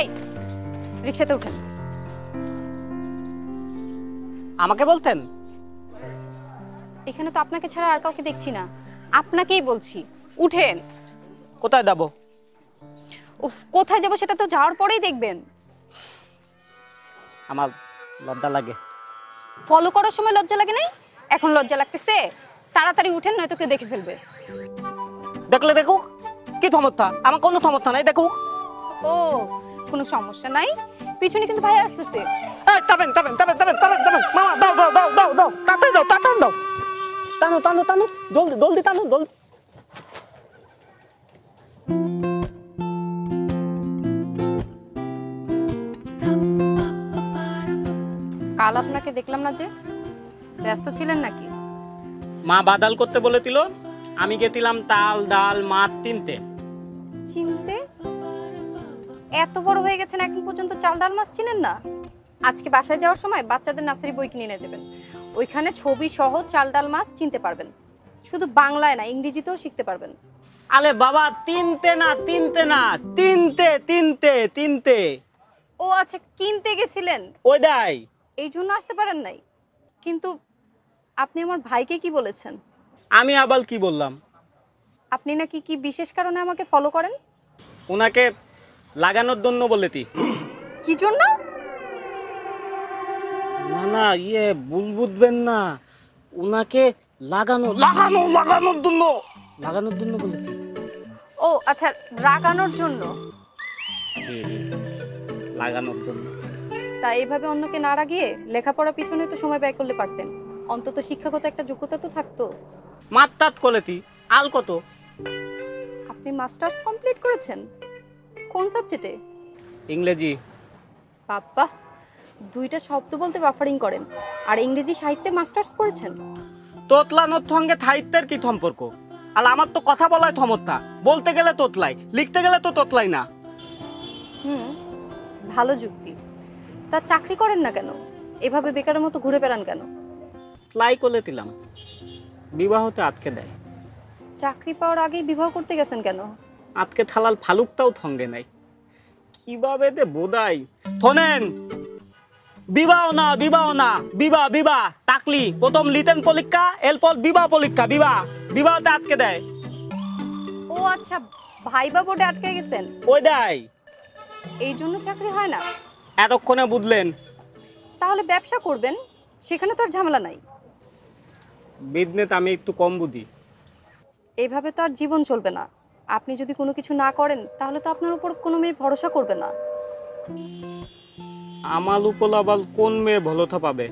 এই রিকশাতে উঠেন। আমাকে বলতেন? এখানে তো আপনাকে ছাড়া আর কাউকে দেখছি না, আপনাকেই বলছি উঠেন। কোথায় যাবো? উফ, কোথায় যাবো সেটা তো যাওয়ার পরেই দেখবেন। আমার লজ্জা লাগে। ফলো করার সময় লজ্জা লাগে নাই, এখন লজ্জা লাগতেছে? তাড়াতাড়ি উঠেন নয়তো কেউ দেখে ফেলবে। দেখলে দেখুক, কি সমস্যা? আমার কোনো সমস্যা নাই, দেখুক। ও, কোনো সমস্যা নাই, পিছনে কিন্তু ভাই আসতেছে। তবেন তবেন তবেন তবেন তবেন তবেন মামা, দাও দাও দাও দাও দাও, তাড়াতাড়ি দাও, তাড়াতাড়ি দাও, টানো টানো টানো, জলদি জলদি টানো, জলদি। কাল আপনাকে দেখলাম না যে, ব্যস্ত ছিলেন নাকি? মা বাদাল করতে বলেছিল, আমি গেছিলাম তাল ডাল মাছ কিনতে। চিনতে? এত বড় হয়ে গেছেন এখন পর্যন্ত চাল ডাল মাছ চিনেন না? আজকে বাসায় যাওয়ার সময় বাচ্চাদের নার্সারি বই কিনে নিয়ে যাবেন, ওইখানে ছবি সহ চাল ডাল মাছ চিনতে পারবেন। শুধু বাংলায় না, ইংরেজিতেও শিখতে পারবেন। আরে বাবা, তিনতে না তিনতে না, তিনতে তিনতে তিনতে। ও আচ্ছা, কিনতে গেছিলেন, ওই দাই। এই জন্য আসতে পারেন নাই। কিন্তু আপনি আমার ভাইকে কি বলেছেন? আমি আবার কি বললাম? আপনি নাকি কি বিশেষ কারণে আমাকে ফলো করেন? ওনাকে লাগানোর জন্য বলেছি। কি জন্য? না না, ভুল বুঝবেন না, ওনাকে লাগানো লাগানো লাগানোর জন্য, লাগানোর জন্য বলেছি। ও আচ্ছা, রাগানোর জন্য। লাগানোর জন্য। তা এইভাবে অন্যকে না রাগিয়ে লেখাপড়ার পিছনে তো সময় ব্যয় করলে পারতেন, অন্তত শিক্ষাগত একটা যোগ্যতা তো থাকতো। মাত্রাত কলেতি আল কত? আপনি মাস্টার্স কমপ্লিট করেছেন? কোন সাবজেক্টে? ইংরেজি। বাবা, দুইটা শব্দ বলতে বাফারিং করেন, আর ইংরেজি সাহিত্যে মাস্টার্স করেছেন? তোতলানোর সঙ্গে সাহিত্যের কি সম্পর্ক? আর আমার তো কথা বলায় ক্ষমতা, বলতে গেলে তোতলাই, লিখতে গেলে তো তোতলাই না। ভালো যুক্তি। তা চাকরি করেন না কেন? এভাবে বেকারের মতো ঘুরে বেড়ান কেন? ট্রাই করে দিলাম, বিবাহতে আটকে দেয়। চাকরি পাওয়ার আগেই বিবাহ করতে গেছেন কেন? আজকে থালাল ফালুকটাও সঙ্গে নাই, কিভাবে দে বোধাই। শোনেন, বিবাহ না বিবাহ না, বিবাহ বিবাহ তাকলি প্রথম লিতেন পরীক্ষা, এরপর বিবাহ পরীক্ষা, বিবাহ বিবাহতে আটকে দেয়। ও আচ্ছা, ভাইবা বোর্ডে আটকে গেছেন, ওই দেয়, এই জন্য চাকরি হয় না। এতক্ষণে বুঝলেন? তাহলে ব্যবসা করবেন, সেখানে তো আর ঝামেলা নাই। বিজনেস আমি একটু কম বুঝি। এইভাবে তো আর জীবন চলবে না। আপনি যদি কোনো কিছু না করেন তাহলে তো আপনার উপর কোনো মেয়ে ভরসা করবে না। আমার উপর আবার কোন মেয়ে ভালোটা পাবে?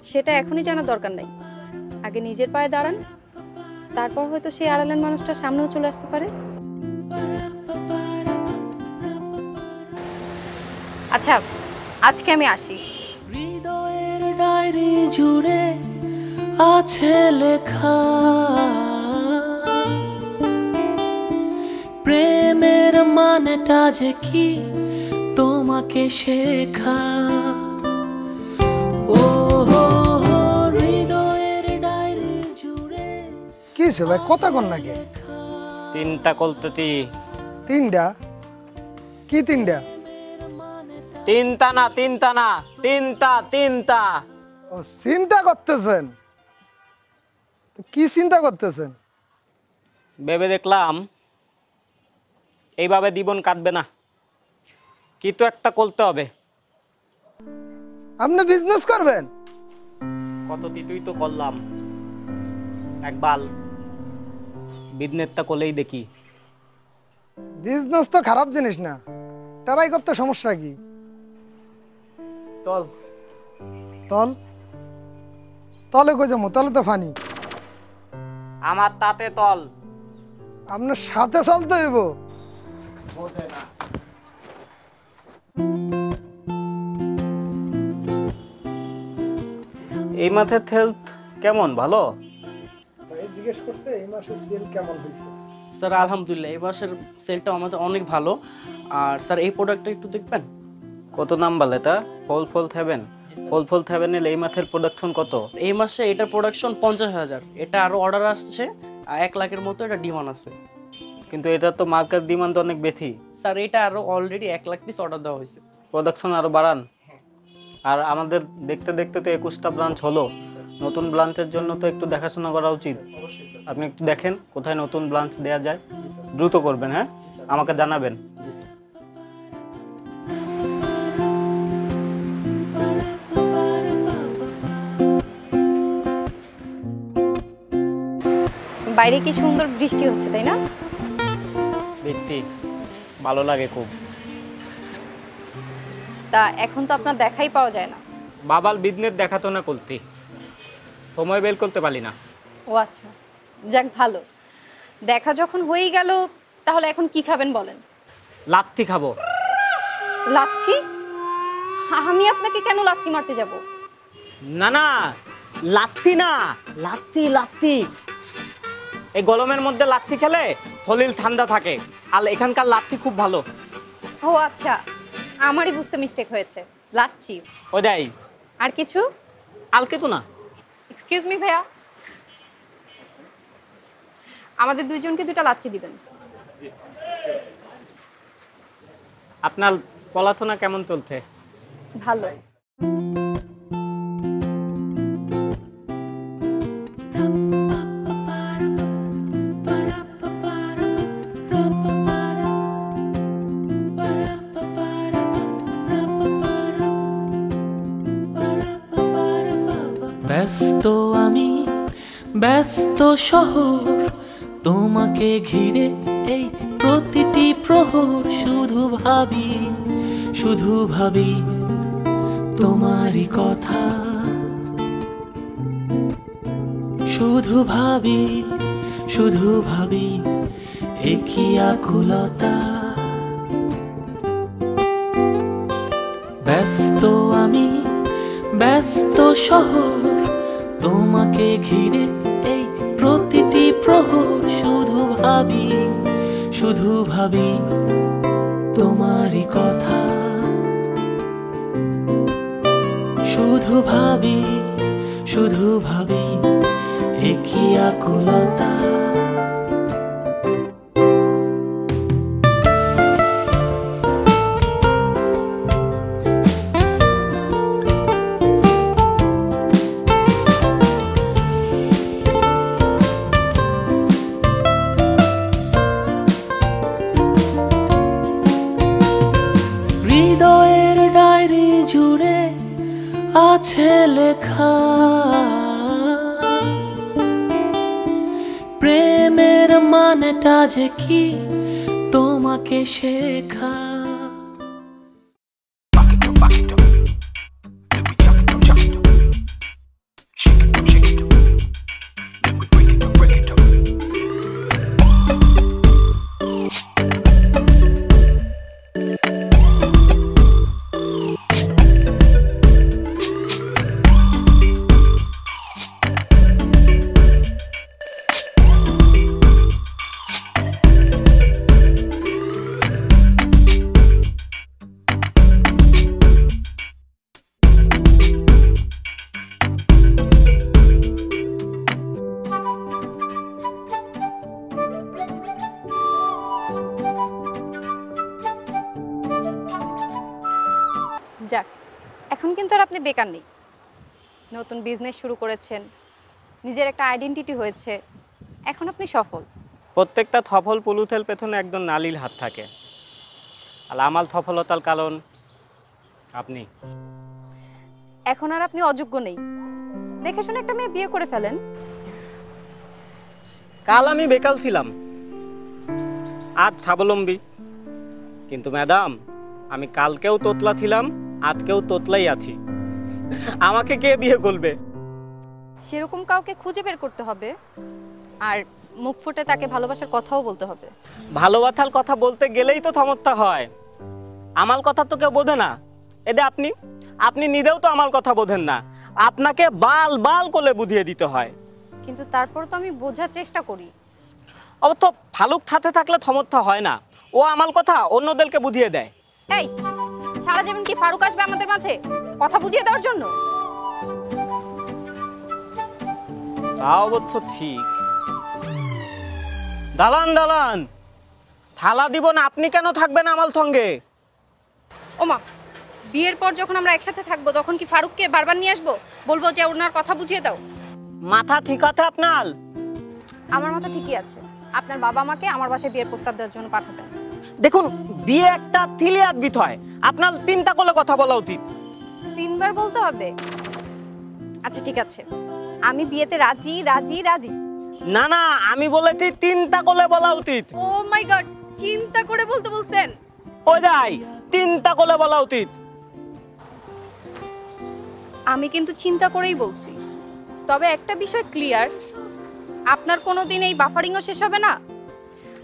সেটা এখনই জানার দরকার নাই, আগে নিজের পায়ে দাঁড়ান, তারপর হয়তো সেই আড়ালের মানুষটা সামনেও চলে আসতে পারে। আচ্ছা, আজকে আমি আসি। হৃদয়ের ডায়েরি জুড়ে আছে লেখা, প্রেমের মানেটা যে কি তোমাকে শেখা। ও হৃদয়ের ডায়েরি জুড়ে। কি হয়েছে ভাই, কথা কন নাকি? তিনটা কলতেতি। তিনটা? কি তিনটা? তিনটা না তিনটা না, তিনটা তিনটা। ও, চিন্তা করতেছেন? তো কি চিন্তা করতেছেন? ভেবে দেখলাম এইভাবে জীবন কাটবে না, কিছু একটা করতে হবে। আপনি বিজনেস করবেন? কত তুই তো করলাম, একবার বিজনেসটা করলেই দেখি। বিজনেস তো খারাপ জিনিস না, ট্রাই করতে সমস্যা কি? চল। তল তলে কই যাবো? তলে তো ফানি। আমার তাতে তল। আপনার সাথে চলতে হইব। এই মাসের হেলথ কেমন? ভালো? জিজ্ঞেস করছে এই মাসে সেল কেমন হয়েছে। স্যার আলহামদুলিল্লাহ এই মাসের সেলটা আমাদের অনেক ভালো। আর স্যার এই প্রোডাক্টটা একটু দেখবেন। কত নাম বলে এটা? ফল থাকবেন? ফল থাকবেন এই মাসের প্রোডাকশন কত? এই মাসে এটার প্রোডাকশন 50,000, এটা আরো অর্ডার আসছে 1 লাখের মতো, এটা ডিমান্ড আছে। কিন্তু এটা তো মার্কেট ডিমান্ড অনেক বেশি। স্যার এটা আরো অলরেডি 1 লাখ পিস অর্ডার দেওয়া হয়েছে। প্রোডাকশন আরো বাড়ান। আর আমাদের দেখতে দেখতে তো 21টা ব্রাঞ্চ হলো, নতুন ব্রাঞ্চের জন্য তো একটু দেখাশোনা করা উচিত। অবশ্যই স্যার। আপনি একটু দেখেন কোথায় নতুন ব্রাঞ্চ দেওয়া যায়, দ্রুত করবেন। হ্যাঁ, আমাকে জানাবেন। জি স্যার। বাইরে কি সুন্দর বৃষ্টি হচ্ছে, তাই না? দেখতে ভালো লাগে খুব। তা এখন তো আপনার দেখাই পাওয়া যায় না। বাবাল বিজনেস দেখাতো না করতে, সময় বের করতে পারি না। ও আচ্ছা, যাক ভালো। দেখা যখন হয়েই গেল, তাহলে এখন কি খাবেন বলেন? লাত্তি খাবো। লাথি? আমি আপনাকে কেন লাথি মারতে যাব? না না, লাত্তি না, লাত্তি লাত্তি। এই গরমের মধ্যে লাত্তি খেলে শরীর ঠান্ডা থাকে, আর এখানকার লাত্তি খুব ভালো। ও আচ্ছা, আমারই বুঝতে মিস্টেক হয়েছে। লাচ্ছি। ওটাই। আর কিছু? আর কিছু না। এক্সকিউজ মি ভাইয়া, আমাদের দুইজনকে 2টা লাচ্ছি দিবেন। আপনার পড়াশোনা কেমন চলছে? ভালো। ব্যস্ত আমি, ব্যস্ত শহর, তোমাকে ঘিরে এই প্রতিটি প্রহর, শুধু ভাবি তোমারই কথা, শুধু ভাবি একই আকুলতা। ব্যস্ত আমি, ব্যস্ত শহর, তোমাকে ঘিরে এই প্রতিটি প্রহর, শুধু ভাবি তোমারই কথা, শুধু ভাবি একই আকুলতা। হৃদয়ের ডায়েরি জুড়ে আছে লেখা, প্রেমের মানেটা যে কি তোমাকে শেখা। যাক, এখন কিন্তু আর আপনি বেকার নেই। নতুন বিজনেস শুরু করেছেন, নিজের একটা আইডেন্টিটি হয়েছে, এখন আপনি সফল। প্রত্যেকটা সফল পুলুথের পেছনে একজন নারীর হাত থাকে, আর আমার সফলতার কারণ আপনি। এখন আর আপনি অযোগ্য নেই, দেখে শুনে একটা মেয়ে বিয়ে করে ফেলেন। কাল আমি বেকার ছিলাম, আজ স্বাবলম্বী। কিন্তু ম্যাডাম, আমি কালকেও তোতলা ছিলাম, আজকেও তোতলাই আছি। আমাকে কে বিয়ে করবে? সেরকম কাউকে খুঁজে বের করতে হবে, আর মুখ ফুটে তাকে ভালোবাসার কথাও বলতে হবে। ভালোবাসার কথা বলতে গেলেই তো সমস্যা হয়। আমার কথা তো কেউ বোঝে না। এতে আপনি নিজেও তো আমার কথা বোঝেন না, আপনাকে বাল বাল করে বুঝিয়ে দিতে হয়। কিন্তু তারপর তো আমি বোঝার চেষ্টা করি। অবশ্য ফালুক সাথে থাকলে সমস্যা হয় না, ও আমার কথা অন্যদেরকে বুঝিয়ে দেয়। এই, সারা জীবন কি ফারুক আসবে আমাদের মাঝে কথা বুঝিয়ে দেওয়ার জন্য? তা অবশ্য ঠিক। দালান দালান, ফালা দিব না, আপনি কেন থাকবেন আমার সঙ্গে? ওমা, বিয়ের পর যখন আমরা একসাথে থাকবো তখন কি ফারুককে বারবার নিয়ে আসবো? বলবো যে ওনার কথা বুঝিয়ে দাও? মাথা ঠিক আছে আপনার? আমার মাথা ঠিকই আছে। আপনার বাবা মাকে আমার বাসায় বিয়ের প্রস্তাব দেওয়ার জন্য পাঠাবেন। দেখুন, বিয়ে একটা তিলিয়াত বিষয়, আপনার চিন্তা করলে কথা বলা উচিত। 3 বার বলতে হবে? আচ্ছা ঠিক আছে, আমি বিয়েতে রাজি রাজি রাজি। না না, আমি বলেছি চিন্তা করলে বলা উচিত। ও মাই গড, চিন্তা করে বলতে বলছেন? ওই যাই, চিন্তা করলে বলা উচিত। আমি কিন্তু চিন্তা করেই বলছি। তবে একটা বিষয় ক্লিয়ার, আপনার কোনোদিন এই বাফারিংও শেষ হবে না,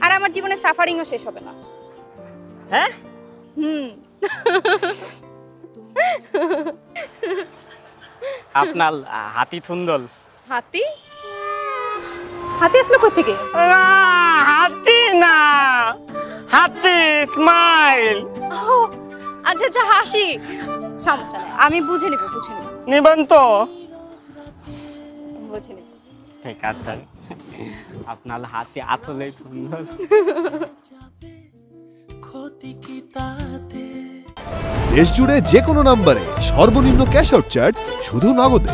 আর আমার জীবনে সাফারিংও শেষ হবে না। হ্যাঁ, আপনার হাতি সুন্দর। হাতি? হাতি আসলো কোথা থেকে? হাতি না, হাতি স্মাইল। আচ্ছা আচ্ছা, হাসি, সমস্যা নেই, আমি বুঝে নিব নিবেন তো? বুঝে নিব। ঠিক আছে, আপনার হাতি আসলেই সুন্দর। ক্ষতি কি তাতে? দেশ জুড়ে যে কোনো নম্বরে সর্বনিম্ন ক্যাশ আউট চার্জ শুধু নগদে।